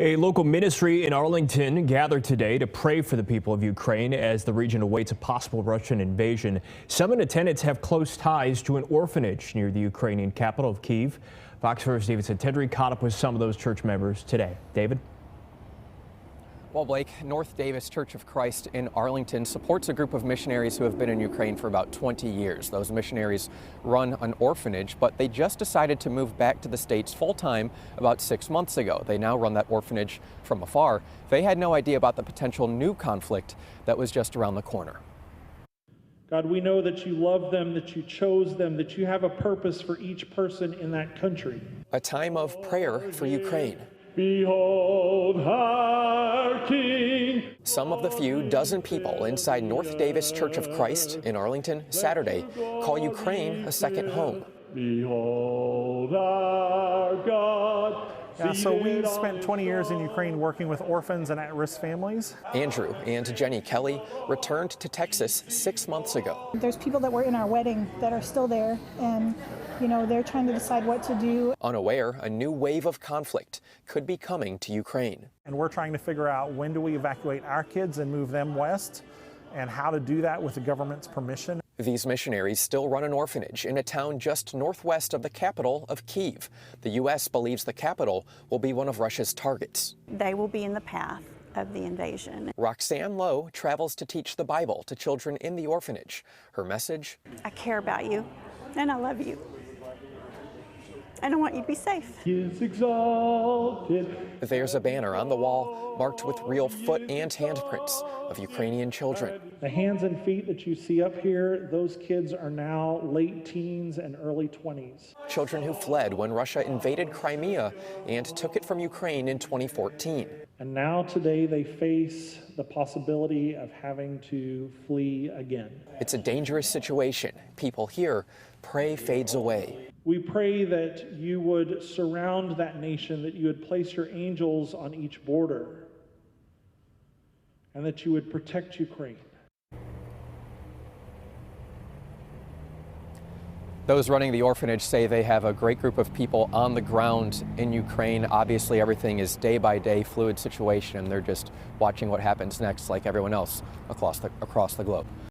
A local ministry in Arlington gathered today to pray for the people of Ukraine as the region awaits a possible Russian invasion. Some attendants have close ties to an orphanage near the Ukrainian capital of Kyiv. Fox 4's David Santendry caught up with some of those church members today. David? Well, Blake, North Davis Church of Christ in Arlington supports a group of missionaries who have been in Ukraine for about 20 years. Those missionaries run an orphanage, but they just decided to move back to the States full-time about 6 months ago. They now run that orphanage from afar. They had no idea about the potential new conflict that was just around the corner. God, we know that you love them, that you chose them, that you have a purpose for each person in that country. A time of prayer for Ukraine. Behold our King. Some of the few dozen people inside North Davis Church of Christ in Arlington Saturday call Ukraine a second home. Behold our God. So we spent 20 years in Ukraine working with orphans and at-risk families. Andrew and Jenny Kelly returned to Texas 6 months ago. There's people that were in our wedding that are still there, and they're trying to decide what to do. Unaware, a new wave of conflict could be coming to Ukraine. And we're trying to figure out when do we evacuate our kids and move them west, and how to do that with the government's permission. These missionaries still run an orphanage in a town just northwest of the capital of Kyiv. The U.S. believes the capital will be one of Russia's targets. They will be in the path of the invasion. Roxanne Lowe travels to teach the Bible to children in the orphanage. Her message: I care about you, and I love you, and I want you to be safe. He is exalted. There's a banner on the wall marked with real foot and handprints of Ukrainian children. The hands and feet that you see up here, those kids are now late teens and early 20s. Children who fled when Russia invaded Crimea and took it from Ukraine in 2014. And now today they face the possibility of having to flee again. It's a dangerous situation. People here pray fades away. We pray that you would surround that nation, that you would place your angels on each border, and that you would protect Ukraine. Those running the orphanage say they have a great group of people on the ground in Ukraine. Obviously, everything is day-by-day fluid situation, and they're just watching what happens next like everyone else across the globe.